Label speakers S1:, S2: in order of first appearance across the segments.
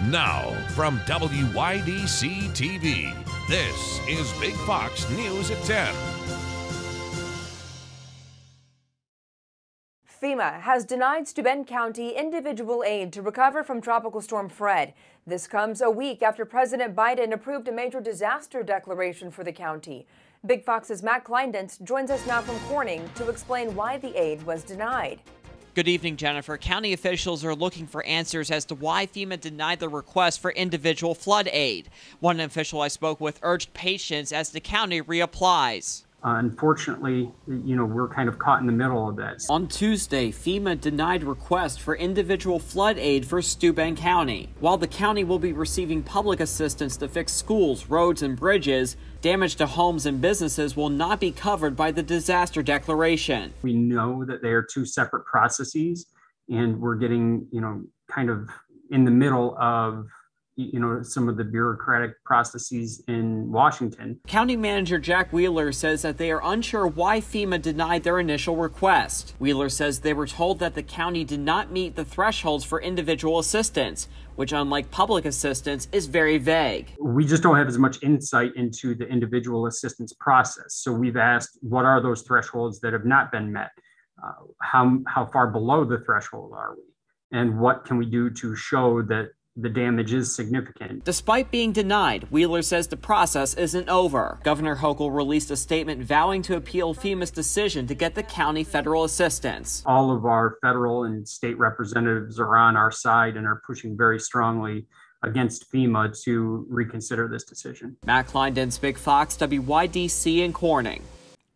S1: Now, from WYDC TV, this is Big Fox News at 10.
S2: FEMA has denied Steuben County individual aid to recover from Tropical Storm Fred. This comes a week after President Biden approved a major disaster declaration for the county. Big Fox's Matt Kleindens joins us now from Corning to explain why the aid was denied.
S3: Good evening, Jennifer. County officials are looking for answers as to why FEMA denied the request for individual flood aid. One official I spoke with urged patience as the county reapplies.
S4: Unfortunately, we're kind of caught in the middle of this.
S3: On Tuesday, FEMA denied request for individual flood aid for Steuben County. While the county will be receiving public assistance to fix schools, roads, and bridges, damage to homes and businesses will not be covered by the disaster declaration.
S4: We know that they are two separate processes, and we're getting, kind of in the middle of some of the bureaucratic processes in Washington.
S3: County Manager Jack Wheeler says that they are unsure why FEMA denied their initial request. Wheeler says they were told that the county did not meet the thresholds for individual assistance, which, unlike public assistance, is very vague.
S4: We just don't have as much insight into the individual assistance process. So we've asked, what are those thresholds that have not been met? How far below the threshold are we? And what can we do to show that the damage is significant?
S3: Despite being denied, Wheeler says the process isn't over. Governor Hochul released a statement vowing to appeal FEMA's decision to get the county federal assistance.
S4: All of our federal and state representatives are on our side and are pushing very strongly against FEMA to reconsider this decision.
S3: Matt Kleindens, Big Fox, WYDC in Corning.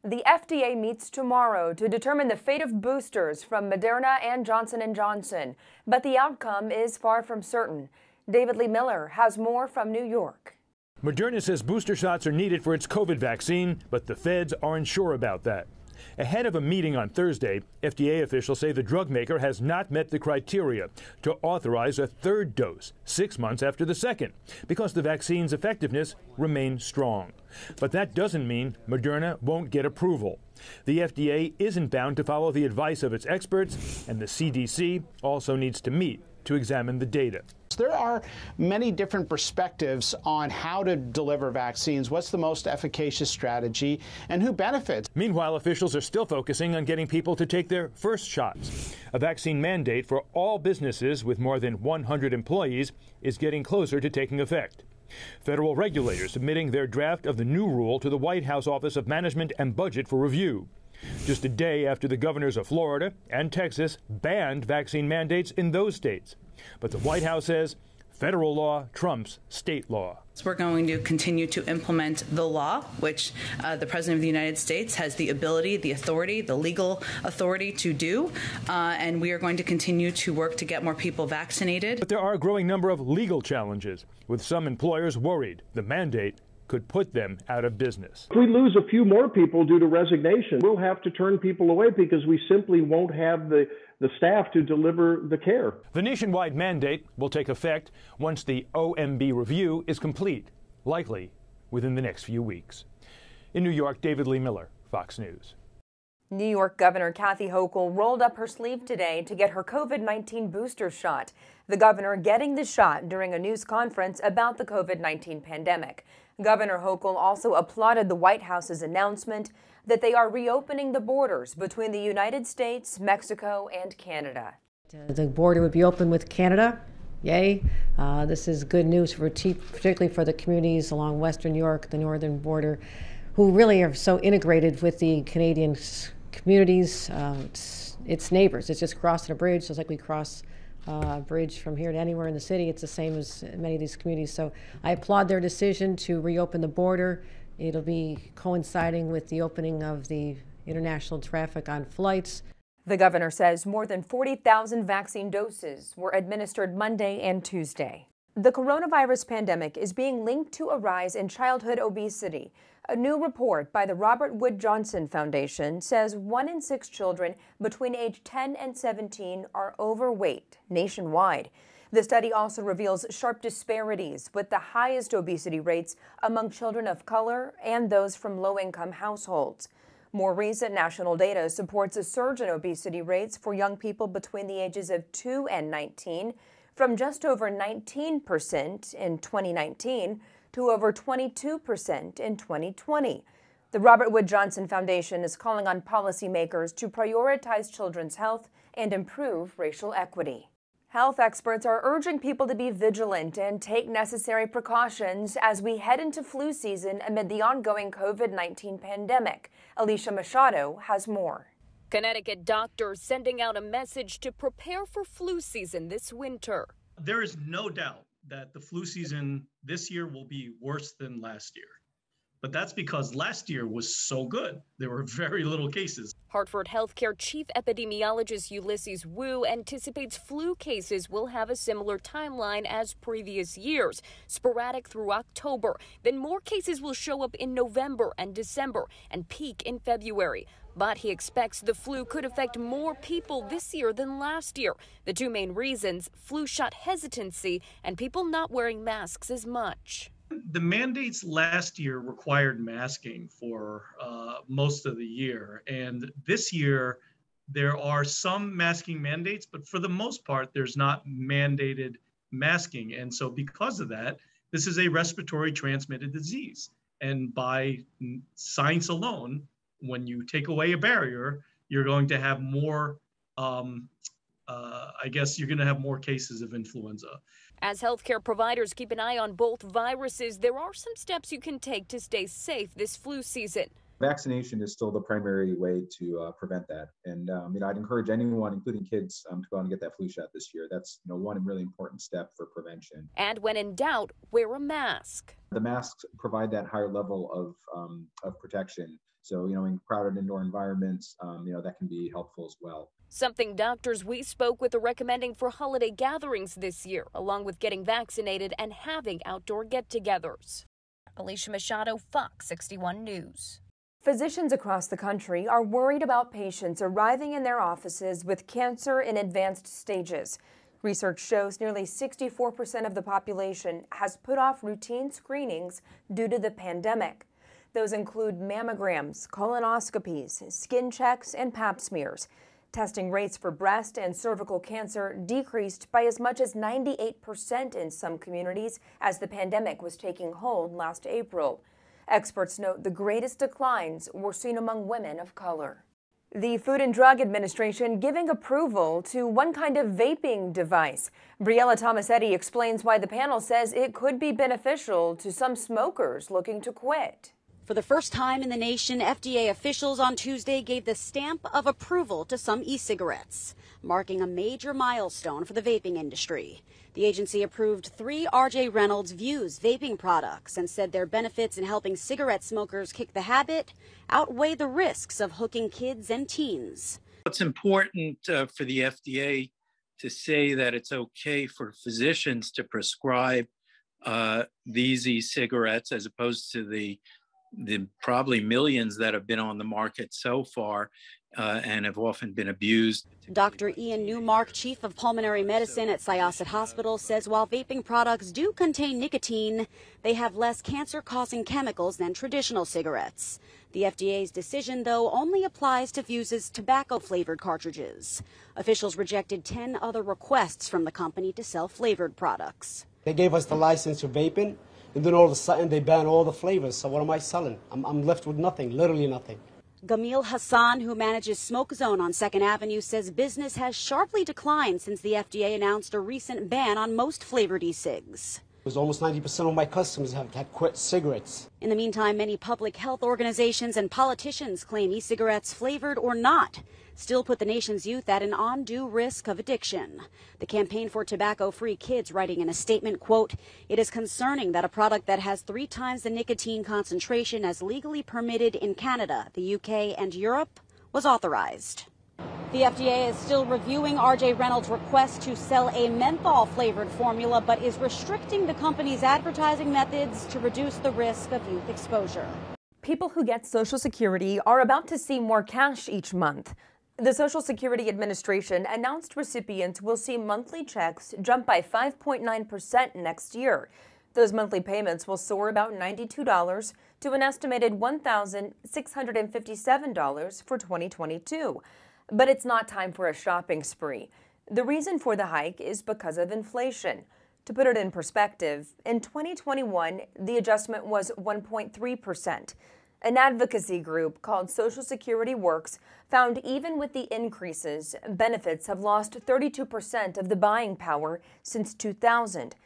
S2: The FDA meets tomorrow to determine the fate of boosters from Moderna and Johnson & Johnson, but the outcome is far from certain. David Lee Miller has more from New York.
S5: Moderna says booster shots are needed for its COVID vaccine, but the feds aren't sure about that. Ahead of a meeting on Thursday, FDA officials say the drug maker has not met the criteria to authorize a third dose 6 months after the second, because the vaccine's effectiveness remains strong. But that doesn't mean Moderna won't get approval. The FDA isn't bound to follow the advice of its experts, and the CDC also needs to meet to examine the data.
S6: There are many different perspectives on how to deliver vaccines, what's the most efficacious strategy, and who benefits.
S5: Meanwhile, officials are still focusing on getting people to take their first shots. A vaccine mandate for all businesses with more than 100 employees is getting closer to taking effect. Federal regulators submitting their draft of the new rule to the White House Office of Management and Budget for review. Just a day after the governors of Florida and Texas banned vaccine mandates in those states. But the White House says federal law trumps state law.
S7: We're going to continue to implement the law, which the President of the United States has the ability, the authority, the legal authority to do. And we are going to continue to work to get more people vaccinated.
S5: But there are a growing number of legal challenges, with some employers worried the mandate could put them out of business.
S8: If we lose a few more people due to resignation, we'll have to turn people away because we simply won't have the staff to deliver the care.
S5: The nationwide mandate will take effect once the OMB review is complete, likely within the next few weeks. In New York, David Lee Miller, Fox News.
S2: New York Governor Kathy Hochul rolled up her sleeve today to get her COVID-19 booster shot. The governor getting the shot during a news conference about the COVID-19 pandemic. Governor Hochul also applauded the White House's announcement that they are reopening the borders between the United States, Mexico, and Canada.
S9: The border would be open with Canada. Yay. This is good news, particularly for the communities along Western New York, the northern border, who really are so integrated with the Canadian communities. It's neighbors. It's just crossing a bridge, just like we cross a bridge from here to anywhere in the city. It's the same as many of these communities. So I applaud their decision to reopen the border. It'll be coinciding with the opening of the international traffic on flights.
S2: The governor says more than 40,000 vaccine doses were administered Monday and Tuesday. The coronavirus pandemic is being linked to a rise in childhood obesity. A new report by the Robert Wood Johnson Foundation says 1 in 6 children between age 10 and 17 are overweight nationwide. The study also reveals sharp disparities with the highest obesity rates among children of color and those from low-income households. More recent national data supports a surge in obesity rates for young people between the ages of 2 and 19. from just over 19% in 2019 to over 22% in 2020. The Robert Wood Johnson Foundation is calling on policymakers to prioritize children's health and improve racial equity. Health experts are urging people to be vigilant and take necessary precautions as we head into flu season amid the ongoing COVID-19 pandemic. Alicia Machado has more.
S10: Connecticut doctors sending out a message to prepare for flu season this winter.
S11: There is no doubt that the flu season this year will be worse than last year. But that's because last year was so good. There were very little cases.
S10: Hartford Healthcare Chief Epidemiologist Ulysses Wu anticipates flu cases will have a similar timeline as previous years, sporadic through October. Then more cases will show up in November and December and peak in February. But he expects the flu could affect more people this year than last year. The two main reasons, flu shot hesitancy and people not wearing masks as much.
S11: The mandates last year required masking for most of the year. And this year, there are some masking mandates, but for the most part, there's not mandated masking. And so because of that, this is a respiratory transmitted disease. And by science alone, when you take away a barrier, you're going to have more, you're going to have more cases of influenza.
S10: As healthcare providers keep an eye on both viruses, there are some steps you can take to stay safe this flu season.
S12: Vaccination is still the primary way to prevent that. And, I'd encourage anyone, including kids, to go out and get that flu shot this year. That's, one really important step for prevention.
S10: And when in doubt, wear a mask.
S12: The masks provide that higher level of protection. So, in crowded indoor environments, that can be helpful as well.
S10: Something doctors we spoke with are recommending for holiday gatherings this year, along with getting vaccinated and having outdoor get-togethers. Alicia Machado, Fox 61 News.
S2: Physicians across the country are worried about patients arriving in their offices with cancer in advanced stages. Research shows nearly 64% of the population has put off routine screenings due to the pandemic. Those include mammograms, colonoscopies, skin checks, and pap smears. Testing rates for breast and cervical cancer decreased by as much as 98% in some communities as the pandemic was taking hold last April. Experts note the greatest declines were seen among women of color. The Food and Drug Administration giving approval to one kind of vaping device. Briella Tomasetti explains why the panel says it could be beneficial to some smokers looking to quit.
S13: For the first time in the nation, FDA officials on Tuesday gave the stamp of approval to some e-cigarettes, marking a major milestone for the vaping industry. The agency approved 3 R.J. Reynolds Views vaping products and said their benefits in helping cigarette smokers kick the habit outweigh the risks of hooking kids and teens.
S14: It's important for the FDA to say that it's okay for physicians to prescribe these e-cigarettes as opposed to the probably millions that have been on the market so far and have often been abused.
S13: Dr. Ian Newmark, chief of pulmonary medicine at Syosset Hospital, says while vaping products do contain nicotine, they have less cancer-causing chemicals than traditional cigarettes. The FDA's decision, though, only applies to Vuz's tobacco-flavored cartridges. Officials rejected 10 other requests from the company to sell flavored products.
S15: They gave us the license for vaping, and then all of a sudden they ban all the flavors. So what am I selling? I'm left with nothing, literally nothing.
S13: Gamil Hassan, who manages Smoke Zone on 2nd Avenue, says business has sharply declined since the FDA announced a recent ban on most flavored e-cigs.
S15: Because almost 90% of my customers have quit cigarettes.
S13: In the meantime, many public health organizations and politicians claim e-cigarettes, flavored or not, still put the nation's youth at an undue risk of addiction. The Campaign for Tobacco-Free Kids writing in a statement, quote, "It is concerning that a product that has 3 times the nicotine concentration as legally permitted in Canada, the UK, and Europe was authorized." The FDA is still reviewing R.J. Reynolds' request to sell a menthol-flavored formula, but is restricting the company's advertising methods to reduce the risk of youth exposure.
S2: People who get Social Security are about to see more cash each month. The Social Security Administration announced recipients will see monthly checks jump by 5.9% next year. Those monthly payments will soar about $92 to an estimated $1,657 for 2022. But it's not time for a shopping spree. The reason for the hike is because of inflation. To put it in perspective, in 2021, the adjustment was 1.3%. An advocacy group called Social Security Works found even with the increases, benefits have lost 32% of the buying power since 2000.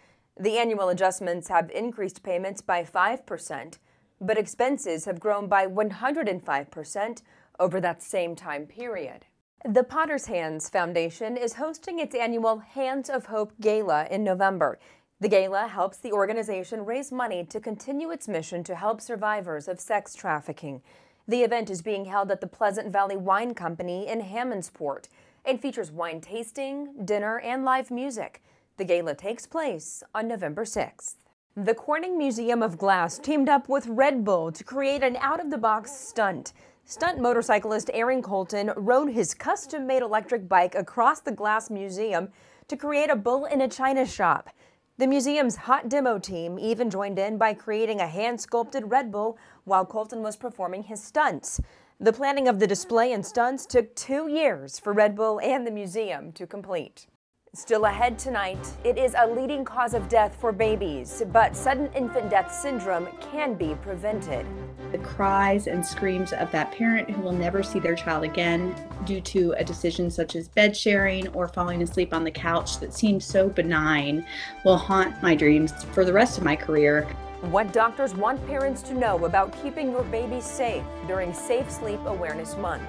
S2: The annual adjustments have increased payments by 5%, but expenses have grown by 105% over that same time period. The Potter's Hands Foundation is hosting its annual Hands of Hope Gala in November. The gala helps the organization raise money to continue its mission to help survivors of sex trafficking. The event is being held at the Pleasant Valley Wine Company in Hammondsport and features wine tasting, dinner, and live music. The gala takes place on November 6th. The Corning Museum of Glass teamed up with Red Bull to create an out-of-the-box stunt. Stunt motorcyclist Aaron Colton rode his custom-made electric bike across the Glass Museum to create a bull in a china shop. The museum's hot demo team even joined in by creating a hand-sculpted Red Bull while Colton was performing his stunts. The planning of the display and stunts took 2 years for Red Bull and the museum to complete. Still ahead tonight, it is a leading cause of death for babies, but sudden infant death syndrome can be prevented.
S16: The cries and screams of that parent who will never see their child again due to a decision such as bed sharing or falling asleep on the couch that seems so benign will haunt my dreams for the rest of my career.
S2: What doctors want parents to know about keeping your baby safe during Safe Sleep Awareness Month.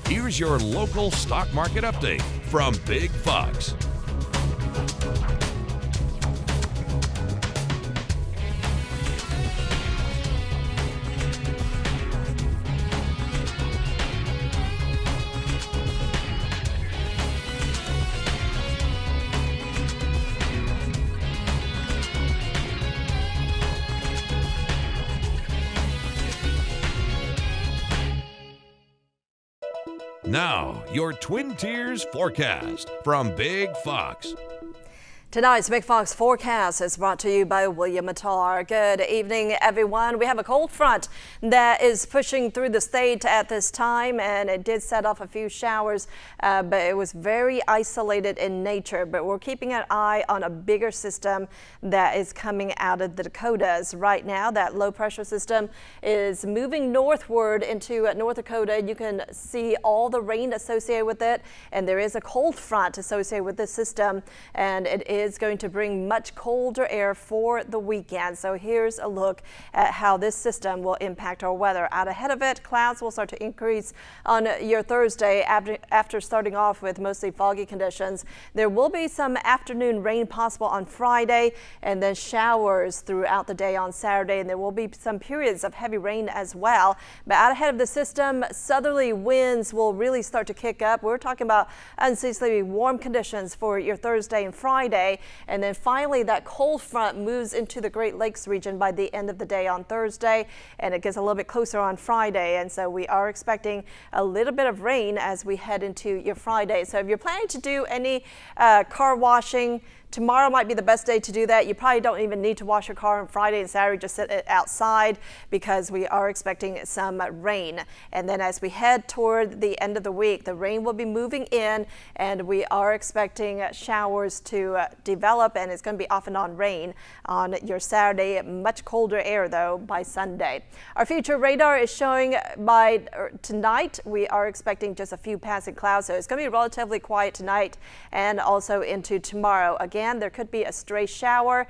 S1: Here's your local stock market update from Big Fox. Now, your Twin Tiers forecast from Big Fox.
S17: Tonight's Big Fox forecast is brought to you by William Mattar. Good evening, everyone. We have a cold front that is pushing through the state at this time, and it did set off a few showers, but it was very isolated in nature. But we're keeping an eye on a bigger system that is coming out of the Dakotas. Right now, that low pressure system is moving northward into North Dakota. You can see all the rain associated with it, and there is a cold front associated with this system, and it is going to bring much colder air for the weekend. So here's a look at how this system will impact our weather. Out ahead of it, clouds will start to increase on your Thursday after starting off with mostly foggy conditions. There will be some afternoon rain possible on Friday and then showers throughout the day on Saturday, and there will be some periods of heavy rain as well. But out ahead of the system, southerly winds will really start to kick up. We're talking about unseasonably warm conditions for your Thursday and Friday. And then finally, that cold front moves into the Great Lakes region by the end of the day on Thursday, and it gets a little bit closer on Friday. And so we are expecting a little bit of rain as we head into your Friday. So if you're planning to do any car washing, tomorrow might be the best day to do that. You probably don't even need to wash your car on Friday and Saturday. Just sit it outside because we are expecting some rain. And then as we head toward the end of the week, the rain will be moving in, and we are expecting showers to develop, and it's going to be off and on rain on your Saturday. Much colder air, though, by Sunday. Our future radar is showing by tonight, we are expecting just a few passing clouds, so it's going to be relatively quiet tonight and also into tomorrow. Again, there could be a stray shower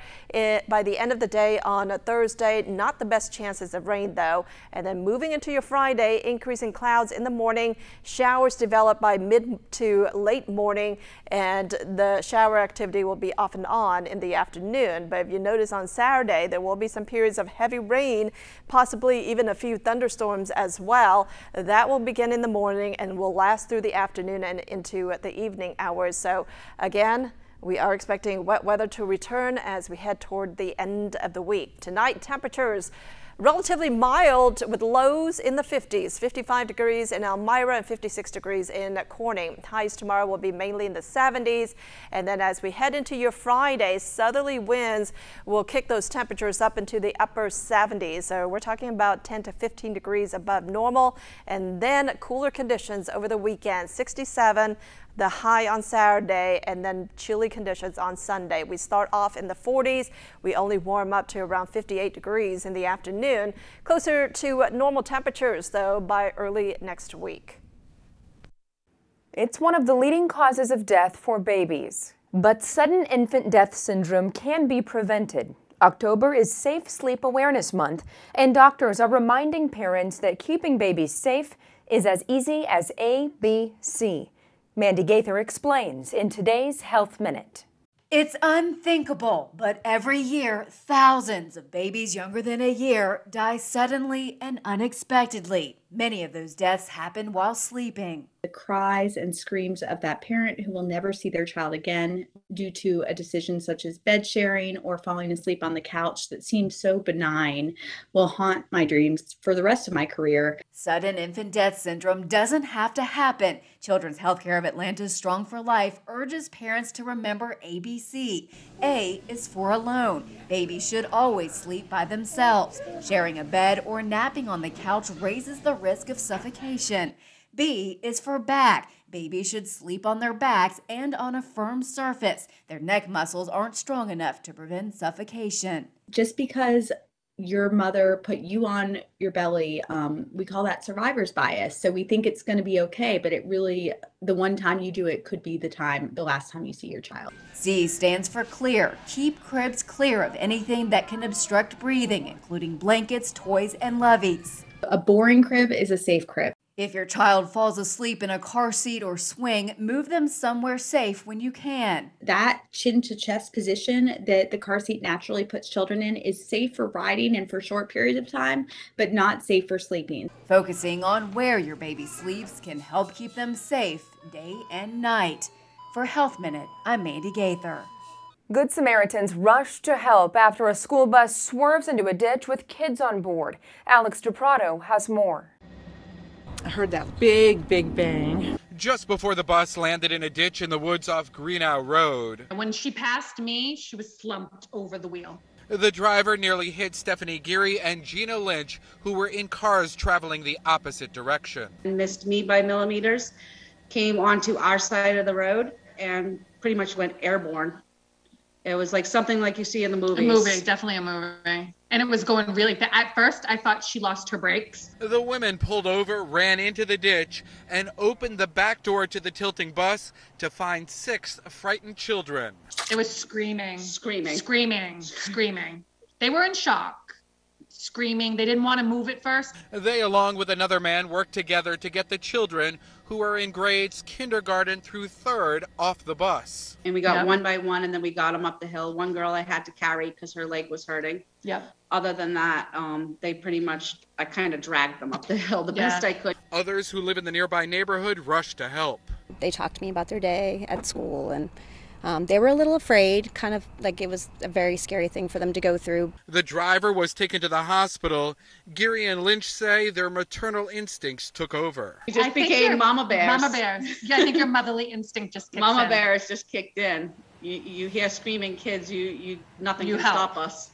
S17: by the end of the day on a Thursday. Not the best chances of rain, though. And then moving into your Friday, increasing clouds in the morning. Showers develop by mid to late morning, and the shower activity will be off and on in the afternoon. But if you notice on Saturday, there will be some periods of heavy rain, possibly even a few thunderstorms as well. That will begin in the morning and will last through the afternoon and into the evening hours. So again, we are expecting wet weather to return as we head toward the end of the week. Tonight, temperatures relatively mild with lows in the 50s, 55 degrees in Elmira and 56 degrees in Corning. Highs tomorrow will be mainly in the 70s. And then as we head into your Friday, southerly winds will kick those temperatures up into the upper 70s. So we're talking about 10 to 15 degrees above normal. And then cooler conditions over the weekend, 67 the high on Saturday, and then chilly conditions on Sunday. We start off in the 40s. We only warm up to around 58 degrees in the afternoon, closer to normal temperatures, though, by early next week.
S2: It's one of the leading causes of death for babies, but sudden infant death syndrome can be prevented. October is Safe Sleep Awareness Month, and doctors are reminding parents that keeping babies safe is as easy as ABC. Mandy Gaither explains in today's Health Minute.
S18: It's unthinkable, but every year, thousands of babies younger than a year die suddenly and unexpectedly. Many of those deaths happen while sleeping.
S16: The cries and screams of that parent who will never see their child again due to a decision such as bed sharing or falling asleep on the couch that seems so benign will haunt my dreams for the rest of my career.
S18: Sudden infant death syndrome doesn't have to happen. Children's Healthcare of Atlanta's Strong for Life urges parents to remember ABC. A is for alone. Babies should always sleep by themselves. Sharing a bed or napping on the couch raises the risk of suffocation. B is for back. Babies should sleep on their backs and on a firm surface. Their neck muscles aren't strong enough to prevent suffocation.
S16: Just because your mother put you on your belly, we call that survivor's bias. So we think it's going to be okay, but it really, the one time you do it could be the last time you see your child.
S18: C stands for clear. Keep cribs clear of anything that can obstruct breathing, including blankets, toys, and loveys.
S16: A boring crib is a safe crib.
S18: If your child falls asleep in a car seat or swing, move them somewhere safe when you can.
S16: That chin to chest position that the car seat naturally puts children in is safe for riding and for short periods of time, but not safe for sleeping.
S18: Focusing on where your baby sleeps can help keep them safe day and night. For Health Minute, I'm Mandy Gaither.
S2: Good Samaritans rush to help after a school bus swerves into a ditch with kids on board. Alex DePrado has more.
S19: I heard that big bang.
S20: Just before the bus landed in a ditch in the woods off Greenough Road.
S21: When she passed me, she was slumped over the wheel.
S20: The driver nearly hit Stephanie Geary and Gina Lynch, who were in cars traveling the opposite direction.
S22: Missed me by millimeters, came onto our side of the road, and pretty much went airborne. It was like something like you see in the movies.
S21: A movie, definitely a movie. And it was going really fast. At first, I thought she lost her brakes.
S20: The women pulled over, ran into the ditch, and opened the back door to the tilting bus to find 6 frightened children.
S21: It was screaming. They were in shock. Screaming. They didn't want to move it first.
S20: They, along with another man, worked together to get the children, who are in grades kindergarten through 3rd, off the bus.
S22: And we got one by one, and then we got them up the hill. One girl I had to carry because her leg was hurting.
S21: Yep.
S22: Other than that, I kind of dragged them up the hill the best I could.
S20: Others who live in the nearby neighborhood rushed to help.
S23: They talked to me about their day at school, and they were a little afraid, kind of like it was a very scary thing for them to go through.
S20: The driver was taken to the hospital. Geary and Lynch say their maternal instincts took over.
S22: We just became mama bears.
S21: Mama bears. Yeah, I think your motherly instinct just kicked in.
S22: Mama bears just kicked in. You hear screaming kids, nothing can stop us.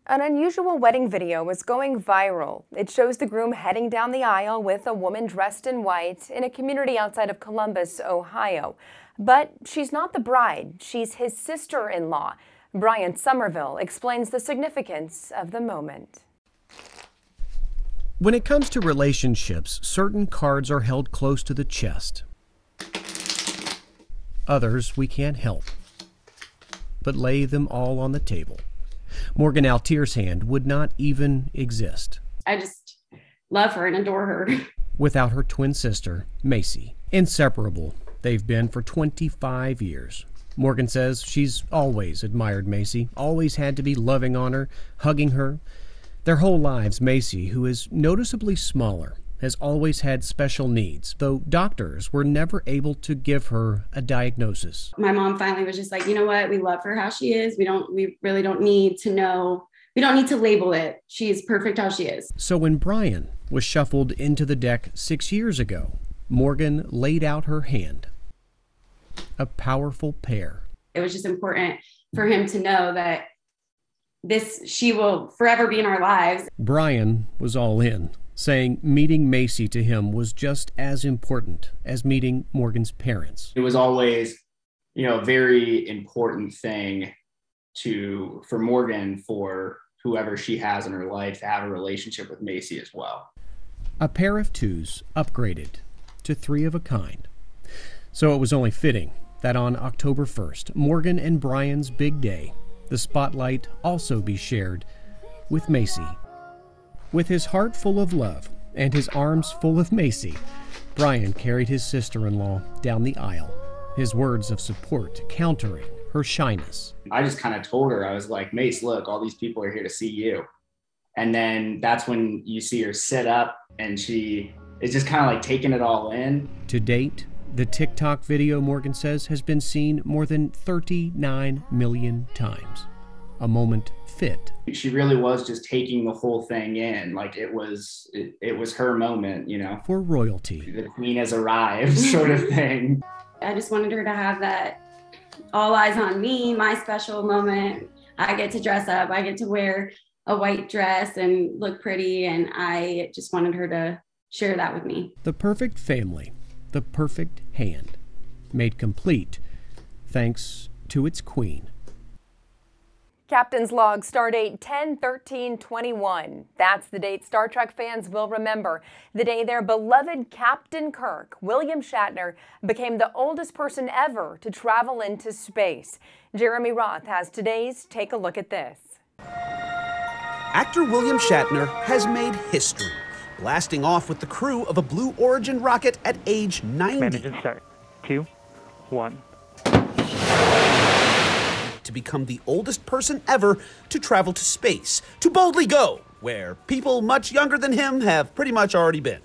S2: An unusual wedding video is going viral. It shows the groom heading down the aisle with a woman dressed in white in a community outside of Columbus, Ohio. But she's not the bride, she's his sister-in-law. Brian Somerville explains the significance of the moment.
S24: When it comes to relationships, certain cards are held close to the chest. Others we can't help, but lay them all on the table. Morgan Altier's hand would not even exist.
S25: I just love her and adore her.
S24: Without her twin sister, Macy. Inseparable, they've been for 25 years. Morgan says she's always admired Macy, always had to be loving on her, hugging her. Their whole lives, Macy, who is noticeably smaller, has always had special needs, though doctors were never able to give her a diagnosis.
S25: My mom finally was just like, you know what, we love her how she is. We really don't need to know. We don't need to label it. She's perfect how she is.
S24: So when Brian was shuffled into the deck 6 years ago, Morgan laid out her hand. A powerful pair.
S25: It was just important for him to know that she will forever be in our lives.
S24: Brian was all in. saying meeting Macy to him was just as important as meeting Morgan's parents.
S3: It was always, a very important thing for Morgan, for whoever she has in her life, to have a relationship with Macy as well.
S24: A pair of twos upgraded to three of a kind. So it was only fitting that on October 1st, Morgan and Brian's big day, the spotlight also be shared with Macy. With his heart full of love and his arms full of Macy, Brian carried his sister-in-law down the aisle, his words of support countering her shyness.
S3: I just kind of told her, I was like, Mace, look, all these people are here to see you. And then that's when you see her sit up and she is just kind of like taking it all in.
S24: To date, the TikTok video, Morgan says, has been seen more than 39 million times. A moment fit.
S3: She really was just taking the whole thing in. Like it was her moment,
S24: For royalty.
S3: The queen has arrived sort of thing.
S25: I just wanted her to have that all eyes on me, my special moment. I get to dress up. I get to wear a white dress and look pretty. And I just wanted her to share that with me.
S24: The perfect family, the perfect hand, made complete thanks to its queen.
S2: Captain's log, stardate 10/13/21. That's the date Star Trek fans will remember. The day their beloved Captain Kirk, William Shatner, became the oldest person ever to travel into space. Jeremy Roth has today's Take a Look at This.
S4: Actor William Shatner has made history, blasting off with the crew of a Blue Origin rocket at age 90.
S6: Engine start. 2, 1.
S4: To become the oldest person ever to travel to space, to boldly go where people much younger than him have pretty much already been.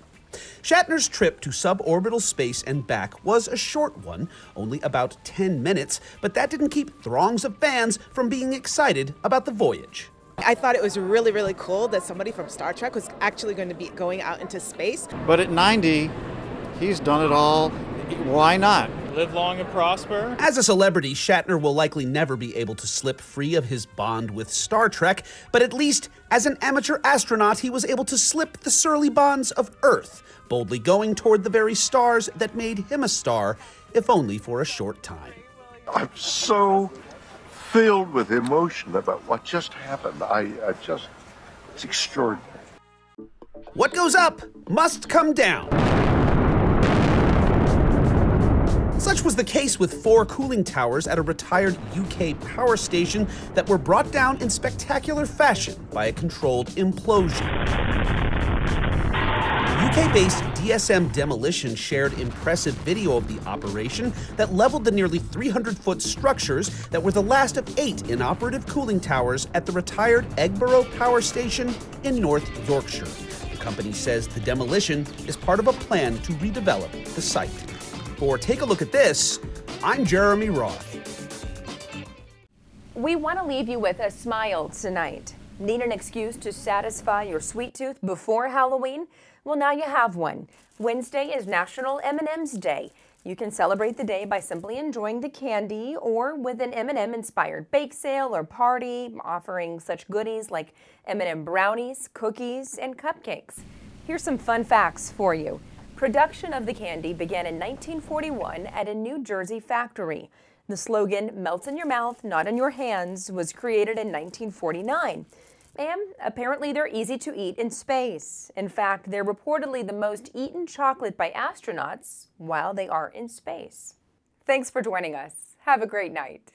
S4: Shatner's trip to suborbital space and back was a short one, only about 10 minutes, but that didn't keep throngs of fans from being excited about the voyage.
S7: I thought it was really, really cool that somebody from Star Trek was actually going to be going out into space.
S8: But at 90, he's done it all. Why not?
S26: Live long and prosper.
S4: As a celebrity, Shatner will likely never be able to slip free of his bond with Star Trek, but at least as an amateur astronaut, he was able to slip the surly bonds of Earth, boldly going toward the very stars that made him a star, if only for a short time.
S27: I'm so filled with emotion about what just happened. It's extraordinary.
S4: What goes up must come down. Such was the case with 4 cooling towers at a retired UK power station that were brought down in spectacular fashion by a controlled implosion. UK-based DSM Demolition shared impressive video of the operation that leveled the nearly 300-foot structures that were the last of 8 inoperative cooling towers at the retired Eggborough Power Station in North Yorkshire. The company says the demolition is part of a plan to redevelop the site. For Take a Look at This, I'm Jeremy Roth.
S2: We want to leave you with a smile tonight. Need an excuse to satisfy your sweet tooth before Halloween? Well, now you have one. Wednesday is National M&M's Day. You can celebrate the day by simply enjoying the candy or with an M&M inspired bake sale or party, offering such goodies like M&M brownies, cookies, and cupcakes. Here's some fun facts for you. Production of the candy began in 1941 at a New Jersey factory. The slogan, "Melts in your mouth, not in your hands," was created in 1949. And apparently they're easy to eat in space. In fact, they're reportedly the most eaten chocolate by astronauts while they are in space. Thanks for joining us. Have a great night.